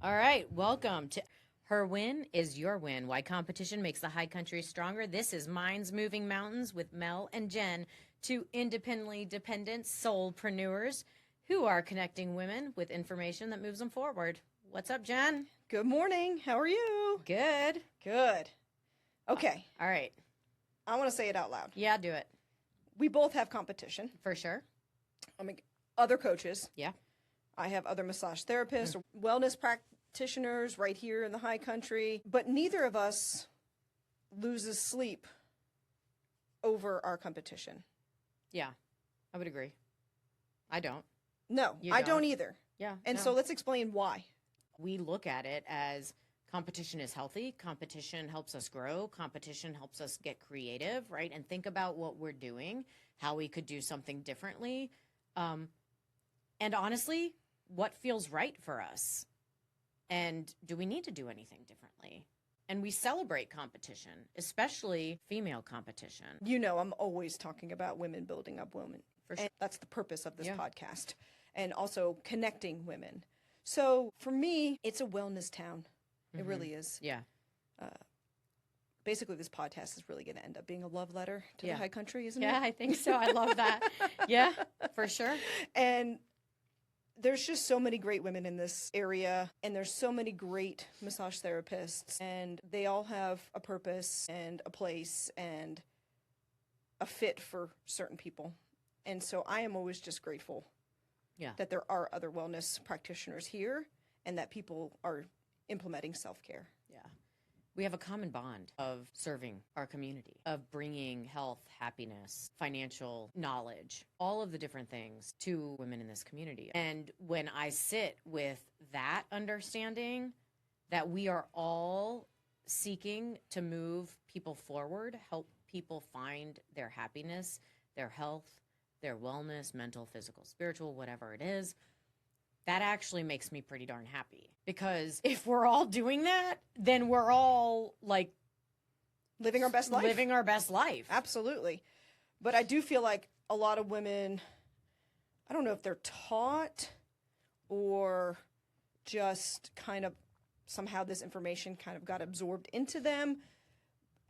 All right, welcome to Her Win is Your Win. Why competition makes the high country stronger. This is Minds Moving Mountains with Mel and Jenn, two independently dependent soulpreneurs who are connecting women with information that moves them forward. What's up, Jenn? Good morning. How are you? Good. Good. Okay. All right. I want to say it out loud. Yeah, do it. We both have competition. For sure. I mean, other coaches. Yeah. I have other massage therapists, or wellness practitioners right here in the high country, but neither of us loses sleep over our competition. Yeah, I would agree. I don't. No, You I don't. don't either. Yeah. And no. so let's explain why. We look at it as competition is healthy. Competition helps us grow. Competition helps us get creative, right? And think about what we're doing, how we could do something differently. And honestly, what feels right for us? And do we need to do anything differently? And we celebrate competition, especially female competition. You know, I'm always talking about women building up women. For sure. And that's the purpose of this Yeah. podcast. And also connecting women. So for me, it's a wellness town. It really is. Yeah. Basically, this podcast is really going to end up being a love letter to Yeah. the high country, isn't Yeah, it? I think so. I love that. Yeah, for sure. And there's just so many great women in this area, and there's so many great massage therapists, and they all have a purpose and a place and a fit for certain people. And so I am always just grateful Yeah. that there are other wellness practitioners here and that people are implementing self-care. Yeah. We have a common bond of serving our community, of bringing health, happiness, financial knowledge, all of the different things to women in this community. And when I sit with that understanding that we are all seeking to move people forward, help people find their happiness, their health, their wellness, mental, physical, spiritual, whatever it is, that actually makes me pretty darn happy. Because if we're all doing that, then we're all like Living our best life. living our best life. Absolutely. But I do feel like a lot of women, I don't know if they're taught or just kind of somehow this information kind of got absorbed into them,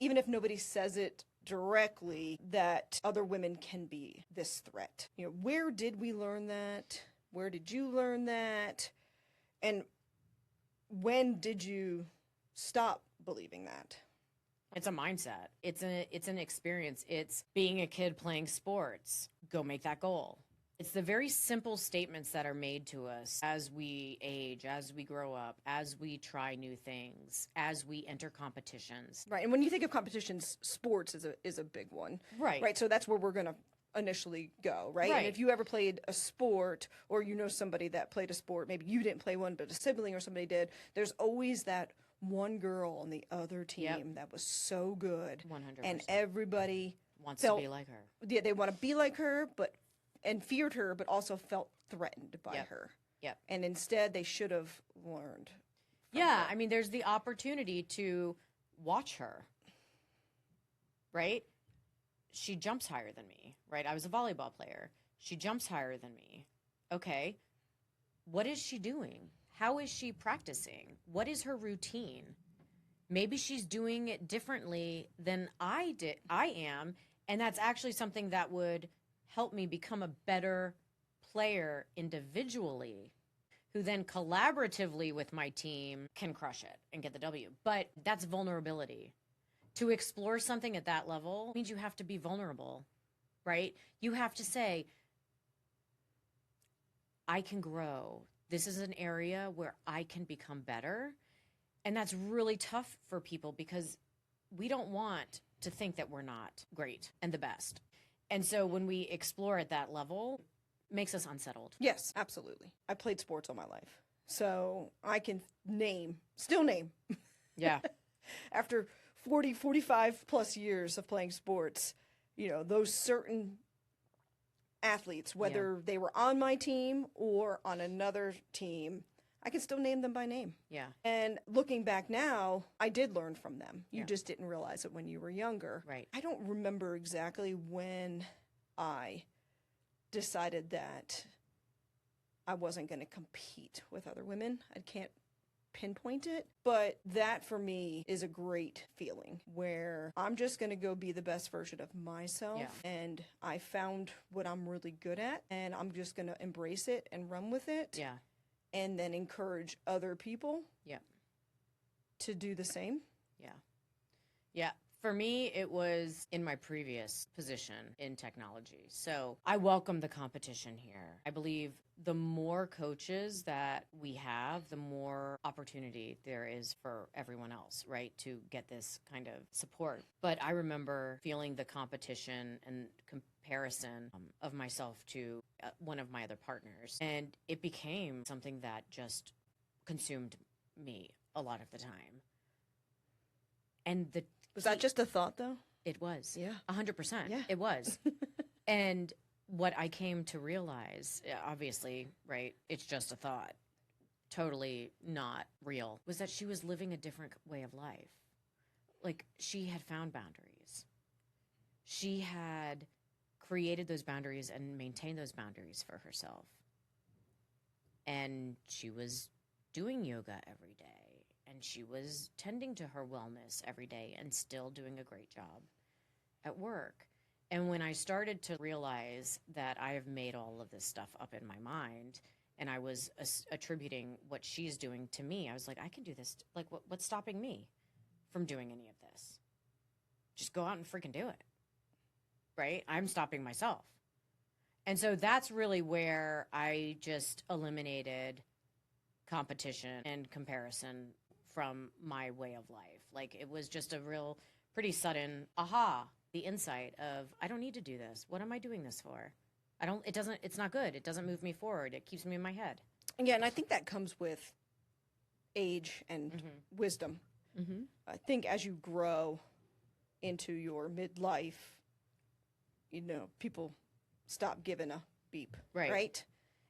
even if nobody says it directly, that other women can be this threat. You know, where did we learn that? Where did you learn that? And when did you stop believing that? It's a mindset. It's an experience. It's being a kid playing sports. Go make that goal. It's the very simple statements that are made to us as we age, as we grow up, as we try new things, as we enter competitions. Right. And when you think of competitions, sports is a big one. Right. Right. So that's where we're going to initially go, right? Right. And if you ever played a sport or you know somebody that played a sport, maybe you didn't play one, but a sibling or somebody did, there's always that one girl on the other team that was so good. 100%. And everybody Wants felt, to be like her. Yeah, they want to be like her, and feared her, but also felt threatened by her. Yep. And instead, they should have learned. Yeah, I mean, there's the opportunity to watch her, right? She jumps higher than me, right? I was a volleyball player. She jumps higher than me. Okay. What is she doing? How is she practicing? What is her routine? Maybe she's doing it differently than I am, and that's actually something that would help me become a better player individually, who then collaboratively with my team can crush it and get the W. But that's vulnerability. To explore something at that level means you have to be vulnerable, right? You have to say, I can grow. This is an area where I can become better. And that's really tough for people because we don't want to think that we're not great and the best. And so when we explore at that level, it makes us unsettled. Yes, absolutely. I played sports all my life. So I can still name. Yeah. After 40, 45 plus years of playing sports, you know, those certain athletes, whether they were on my team or on another team, I can still name them by name. Yeah. And looking back now, I did learn from them. You Yeah. just didn't realize it when you were younger. Right. I don't remember exactly when I decided that I wasn't going to compete with other women. I can't pinpoint it, but that for me is a great feeling where I'm just going to go be the best version of myself. And I found what I'm really good at, and I'm just going to embrace it and run with it. And then encourage other people to do the same. Yeah. For me, it was in my previous position in technology. So I welcome the competition here. I believe the more coaches that we have, the more opportunity there is for everyone else, right, to get this kind of support. But I remember feeling the competition and comparison of myself to one of my other partners. And it became something that just consumed me a lot of the time. And was that just a thought, though? It was. Yeah. 100%. Yeah. It was. And what I came to realize, obviously, right, it's just a thought, totally not real, was that she was living a different way of life. Like, she had found boundaries. She had created those boundaries and maintained those boundaries for herself. And she was doing yoga every day. And she was tending to her wellness every day and still doing a great job at work. And when I started to realize that I have made all of this stuff up in my mind, and I was attributing what she's doing to me, I was like, I can do this. Like, what's stopping me from doing any of this? Just go out and freaking do it, right? I'm stopping myself. And so that's really where I just eliminated competition and comparison from my way of life. Like, it was just a real, pretty sudden the insight of, I don't need to do this. What am I doing this for? It's not good. It doesn't move me forward. It keeps me in my head. Yeah, and I think that comes with age and wisdom. I think as you grow into your midlife, people stop giving a beep, right?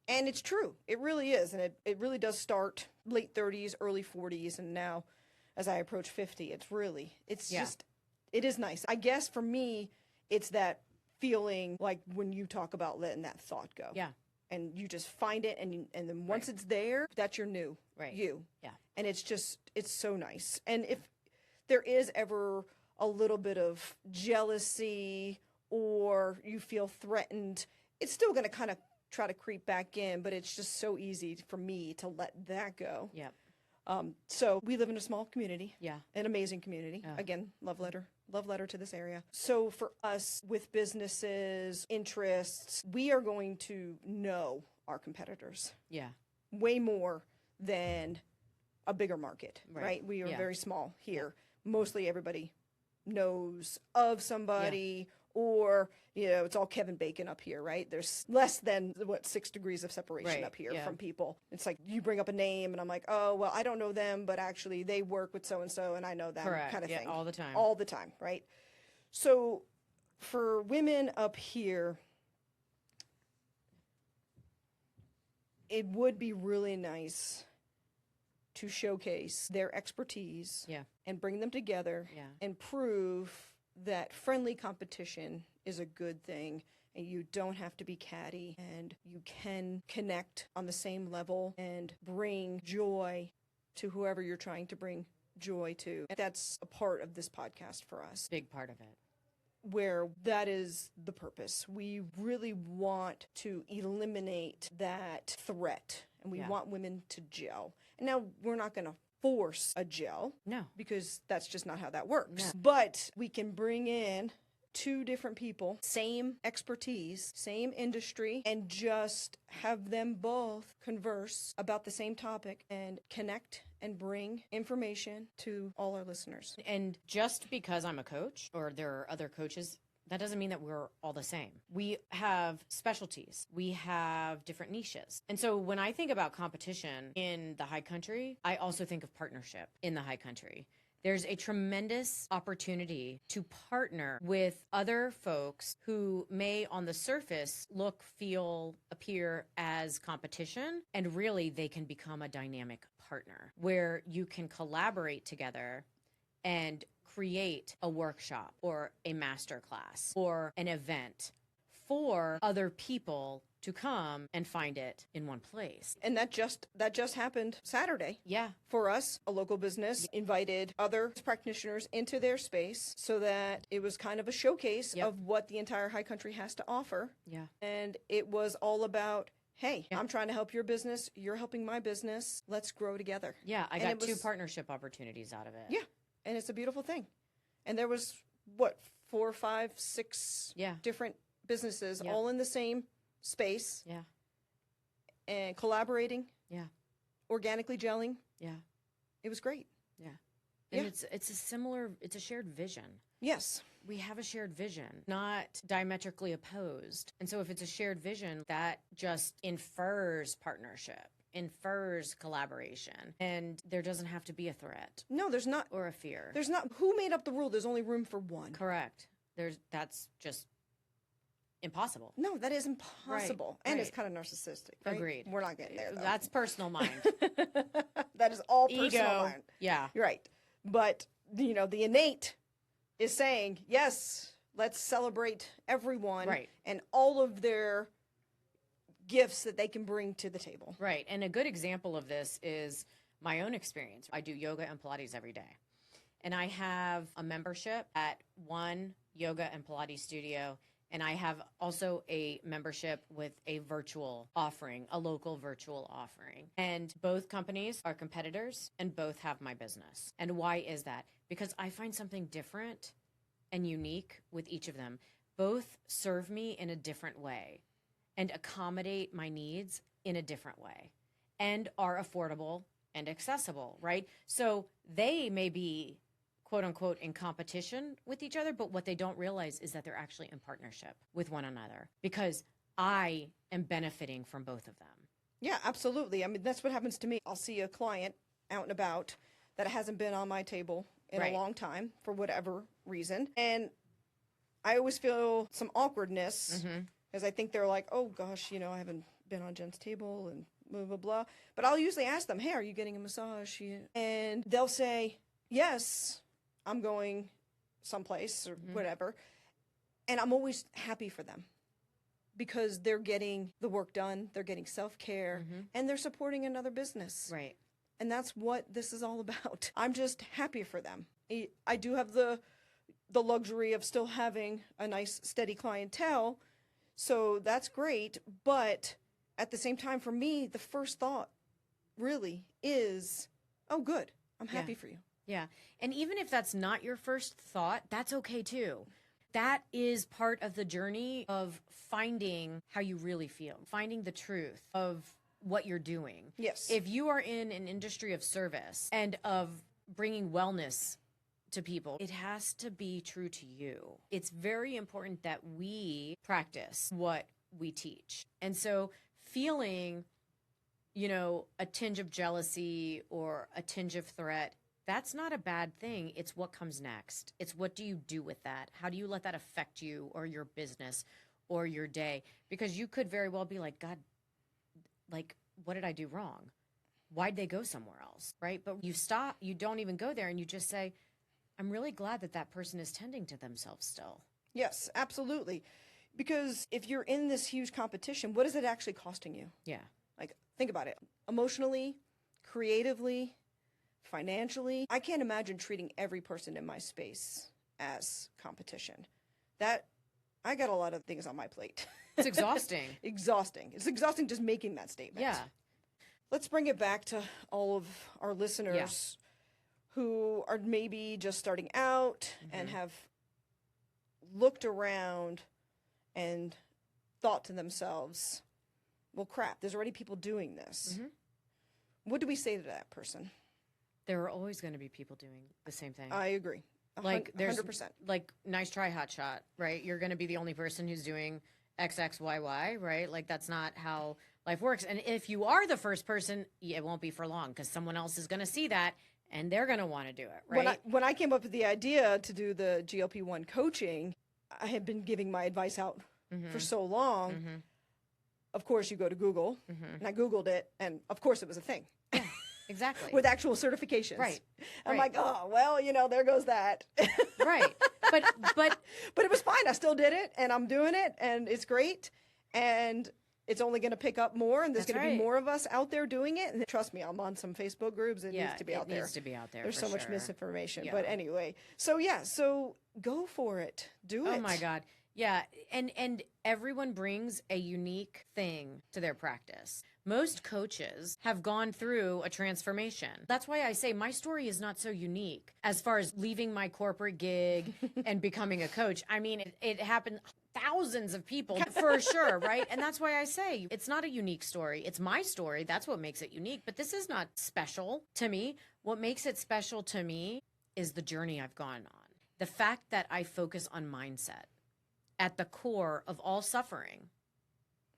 And it's true. It really is. And it really does start late 30s, early 40s. And now as I approach 50, it is nice. I guess for me, it's that feeling like when you talk about letting that thought go. Yeah. And you just find it. And then once it's there, that's your new you. Yeah. And it's so nice. And if there is ever a little bit of jealousy or you feel threatened, it's still going to kind of try to creep back in, but it's just so easy for me to let that go. Yeah. So we live in a small community. Yeah. An amazing community. Again, love letter to this area. So for us with businesses, interests, we are going to know our competitors. Yeah. Way more than a bigger market, right? We are very small here. Mostly everybody knows of somebody or, it's all Kevin Bacon up here, right? There's less than, 6 degrees of separation up here from people. It's like you bring up a name and I'm like, oh, well, I don't know them, but actually they work with so-and-so and I know them. Correct. Kind of thing. All the time. All the time, right? So for women up here, it would be really nice to showcase their expertise and bring them together and prove that friendly competition is a good thing and you don't have to be catty and you can connect on the same level and bring joy to whoever you're trying to bring joy to. And that's a part of this podcast for us. Big part of it. Where that is the purpose. We really want to eliminate that threat and we want women to gel. And now we're not going to force a gel. No. Because that's just not how that works. No. But we can bring in 2 different people, same expertise, same industry, and just have them both converse about the same topic and connect and bring information to all our listeners. And just because I'm a coach or there are other coaches, that doesn't mean that we're all the same. We have specialties. We have different niches. And so when I think about competition in the high country, I also think of partnership in the high country. There's a tremendous opportunity to partner with other folks who may on the surface look, feel, appear as competition, and really they can become a dynamic partner where you can collaborate together and create a workshop or a master class or an event for other people to come and find it in one place. And that just happened Saturday. Yeah. For us, a local business invited other practitioners into their space so that it was kind of a showcase of what the entire high country has to offer. Yeah. And it was all about, hey, I'm trying to help your business. You're helping my business. Let's grow together. Yeah, I got 2 partnership opportunities out of it. Yeah, and it's a beautiful thing. And there was, what, 4, 5, 6 different businesses all in the same space. Yeah. And collaborating. Yeah. Organically gelling. Yeah. It was great. Yeah. And it's a shared vision. Yes. We have a shared vision, not diametrically opposed. And so if it's a shared vision, that just infers partnership, infers collaboration, and there doesn't have to be a threat. No, there's not. Or a fear. There's not. Who made up the rule? There's only room for one. Correct. That's just impossible. No, that is impossible. Right, and right. it's kind of narcissistic. Right? Agreed. We're not getting there, though. That's personal mind. That is all Ego. personal mind. Yeah. You're right. But, the innate is saying, yes, let's celebrate everyone and all of their gifts that they can bring to the table. Right. And a good example of this is my own experience. I do yoga and Pilates every day. And I have a membership at one yoga and Pilates studio. And I have also a membership with a virtual offering, a local virtual offering. And both companies are competitors and both have my business. And why is that? Because I find something different and unique with each of them. Both serve me in a different way and accommodate my needs in a different way and are affordable and accessible, right? So they may be quote unquote in competition with each other, but what they don't realize is that they're actually in partnership with one another because I am benefiting from both of them. Yeah, absolutely. I mean, that's what happens to me. I'll see a client out and about that hasn't been on my table in a long time for whatever reason. And I always feel some awkwardness because I think they're like, oh gosh, I haven't been on Jen's table and blah, blah, blah. But I'll usually ask them, hey, are you getting a massage? And they'll say, yes, I'm going someplace or whatever. And I'm always happy for them because they're getting the work done, they're getting self-care, and they're supporting another business. Right. And that's what this is all about. I'm just happy for them. I do have the luxury of still having a nice, steady clientele, so that's great. But at the same time, for me, the first thought really is, oh, good, I'm happy for you. Yeah. And even if that's not your first thought, that's okay too. That is part of the journey of finding how you really feel, finding the truth of what you're doing. Yes. If you are in an industry of service and of bringing wellness to people, it has to be true to you. It's very important that we practice what we teach. And so feeling, a tinge of jealousy or a tinge of threat, that's not a bad thing. It's what comes next. It's what do you do with that? How do you let that affect you or your business or your day? Because you could very well be like, God, what did I do wrong? Why'd they go somewhere else, right? But you stop, you don't even go there and you just say, I'm really glad that person is tending to themselves still. Yes, absolutely. Because if you're in this huge competition, what is it actually costing you? Yeah. Think about it. Emotionally, creatively, financially. I can't imagine treating every person in my space as competition. I got a lot of things on my plate. It's exhausting. Exhausting. It's exhausting just making that statement. Yeah. Let's bring it back to all of our listeners who are maybe just starting out and have looked around and thought to themselves, well, crap, there's already people doing this. What do we say to that person? There are always going to be people doing the same thing. I agree. There's 100%. Nice try, hot shot, right? You're going to be the only person who's doing XXYY, right? That's not how life works. And if you are the first person, it won't be for long because someone else is going to see that and they're going to want to do it, right? When I came up with the idea to do the GLP-1 coaching, I had been giving my advice out for so long. Of course, you go to Google, and I Googled it, and of course it was a thing. Yeah, exactly. With actual certifications. Right. I'm like, oh, well, there goes that. Right. but But it was fine. I still did it, and I'm doing it, and it's great. And it's only going to pick up more, and there's That's going to be right. more of us out there doing it. And trust me, I'm on some Facebook groups. It needs to be out there. It needs to be out there. There's for so much sure. misinformation. Yeah. But anyway, so go for it. Do it. Oh my God. Yeah. And everyone brings a unique thing to their practice. Most coaches have gone through a transformation. That's why I say my story is not so unique as far as leaving my corporate gig and becoming a coach. I mean, it happened thousands of people for sure, right? And that's why I say it's not a unique story. It's my story. That's what makes it unique. But this is not special to me. What makes it special to me is the journey I've gone on. The fact that I focus on mindset at the core of all suffering.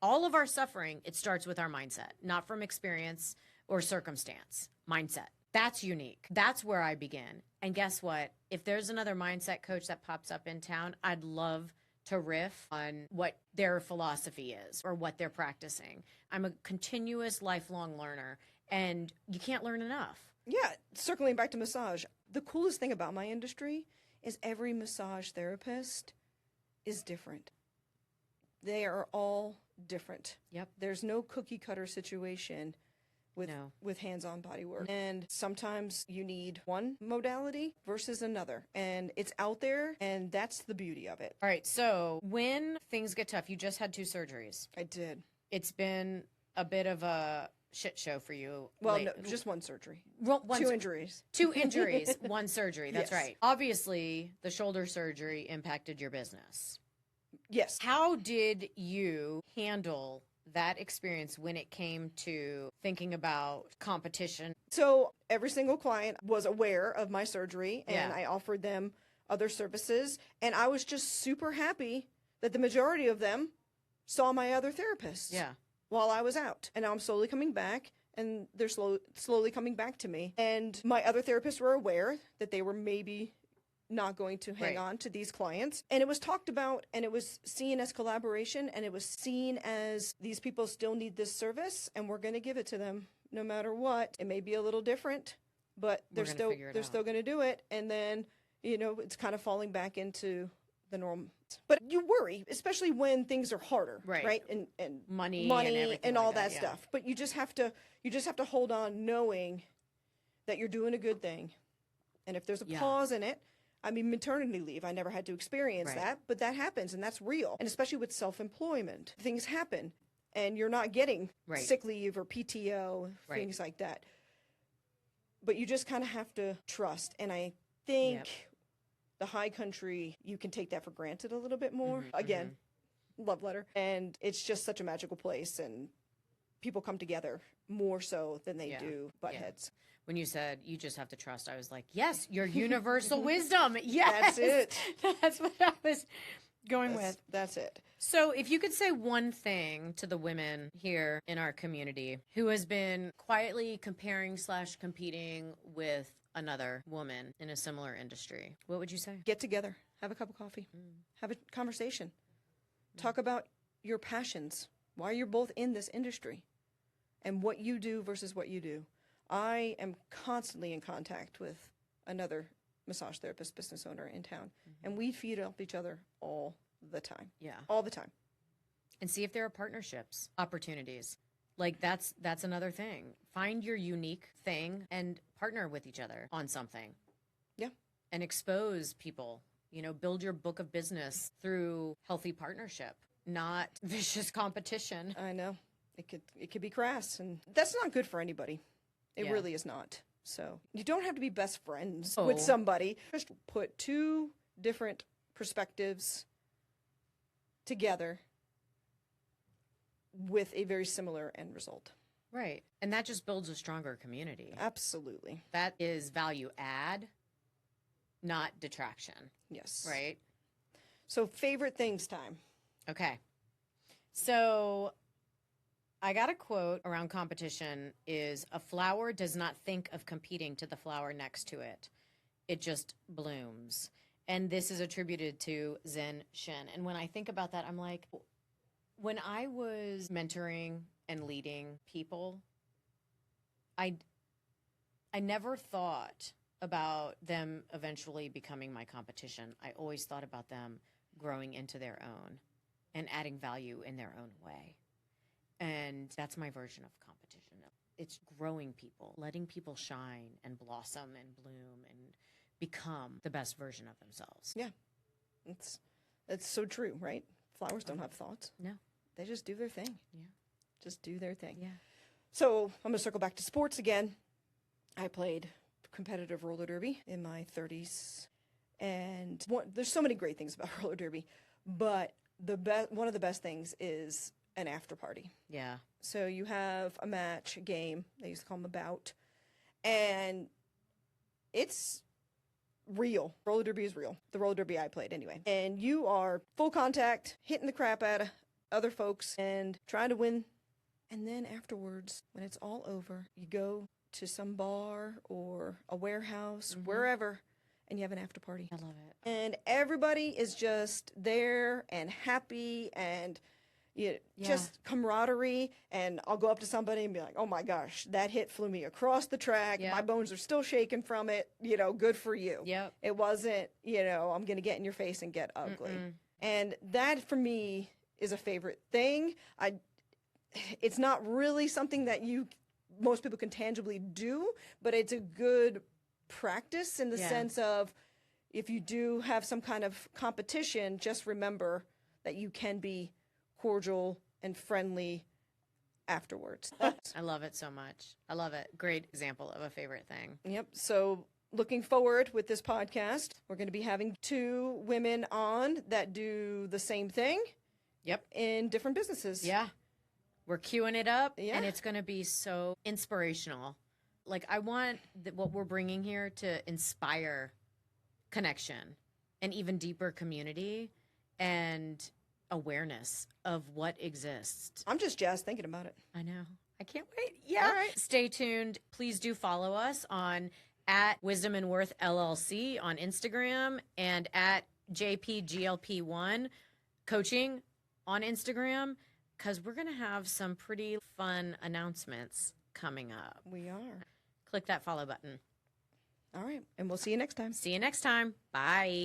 All of our suffering, it starts with our mindset, not from experience or circumstance. Mindset. That's unique. That's where I begin. And guess what? If there's another mindset coach that pops up in town, I'd love to riff on what their philosophy is or what they're practicing. I'm a continuous lifelong learner, and you can't learn enough. Yeah, circling back to massage, the coolest thing about my industry is every massage therapist is different. They are all different. Yep. There's no cookie cutter situation with hands-on body work. And sometimes you need one modality versus another. And it's out there, and that's the beauty of it. All right, so when things get tough, you just had 2 surgeries. I did. It's been a bit of a shit show for you. Well, no, just one surgery. Well, 2 injuries. 2 injuries, 1 surgery. That's Yes. right. Obviously, the shoulder surgery impacted your business. Yes. How did you handle that experience when it came to thinking about competition? So every single client was aware of my surgery, and Yeah. I offered them other services. And I was just super happy that the majority of them saw my other therapists Yeah. while I was out. And now I'm slowly coming back, and they're slowly coming back to me. And my other therapists were aware that they were maybe not going to hang Right. on to these clients. And it was talked about, and it was seen as collaboration, and it was seen as these people still need this service, and we're going to give it to them no matter what. It may be a little different, but We're gonna figure it out. still going to do it. And then, it's kind of falling back into the norm. But you worry, especially when things are harder, Right. And Money and everything and like all that, that yeah. stuff. But you just have to hold on, knowing that you're doing a good thing. And if there's a Yeah. pause in it, I mean, maternity leave, I never had to experience Right. that, but that happens, and that's real. And especially with self-employment, things happen, and you're not getting Right. sick leave or PTO, Right. things like that. But you just kind of have to trust. And I think Yep. the high country, you can take that for granted a little bit more. Mhm, Again, love letter. And it's just such a magical place, and people come together more so than they Yeah. do butt heads. When you said you just have to trust, I was like, yes, your universal wisdom. Yes. That's it. That's what I was going with. That's it. So if you could say one thing to the women here in our community who has been quietly comparing/competing with another woman in a similar industry, what would you say? Get together, have a cup of coffee, have a conversation, talk about your passions, why you're both in this industry, and what you do versus what you do. I am constantly in contact with another massage therapist, business owner in town, and we feed off each other all the time. Yeah. All the time. And see if there are partnerships, opportunities. Like that's another thing. Find your unique thing and partner with each other on something. Yeah. And expose people. Build your book of business through healthy partnership, not vicious competition. I know. It could be crass, and that's not good for anybody. It Yeah. really is not. So you don't have to be best friends Oh. with somebody. Just put 2 different perspectives together with a very similar end result. Right. And that just builds a stronger community. Absolutely. That is value add, not detraction. Yes. Right? So favorite things time. Okay. So I got a quote around competition is a flower does not think of competing to the flower next to it. It just blooms. And this is attributed to Zen Shin. And when I think about that, I'm like, when I was mentoring and leading people, I never thought about them eventually becoming my competition. I always thought about them growing into their own and adding value in their own way. And that's my version of competition. It's growing people, letting people shine and blossom and bloom and become the best version of themselves. Yeah. It's so true, right? Flowers don't have thoughts. No. They just do their thing. Yeah. Just do their thing. Yeah. So I'm going to circle back to sports again. I played competitive roller derby in my 30s. And there's so many great things about roller derby, but one of the best things is an after party. Yeah. So you have a match, a game, they used to call them a bout, and it's real. Roller derby is real. The roller derby I played anyway. And you are full contact, hitting the crap out of other folks and trying to win. And then afterwards, when it's all over, you go to some bar or a warehouse, wherever, and you have an after party. I love it. And everybody is just there and happy and just camaraderie. And I'll go up to somebody and be like, oh my gosh, that hit flew me across the track. Yep. My bones are still shaking from it. Good for you. Yep. It wasn't, I'm going to get in your face and get ugly. And that for me is a favorite thing. It's not really something that most people can tangibly do, but it's a good practice in the sense of if you do have some kind of competition, just remember that you can be cordial and friendly afterwards. I love it so much. I love it. Great example of a favorite thing. Yep. So looking forward with this podcast, we're going to be having 2 women on that do the same thing. Yep. In different businesses. Yeah. We're queuing it up, Yeah. and it's going to be so inspirational. Like, I want what we're bringing here to inspire connection and even deeper community and awareness of what exists. I'm just jazzed thinking about it. I know. I can't wait. Yeah. All right. Stay tuned. Please do follow us on @Wisdom and Worth LLC on Instagram and @JPGLP1 Coaching on Instagram, because we're going to have some pretty fun announcements coming up. We are. Click that follow button. All right. And we'll see you next time. See you next time. Bye.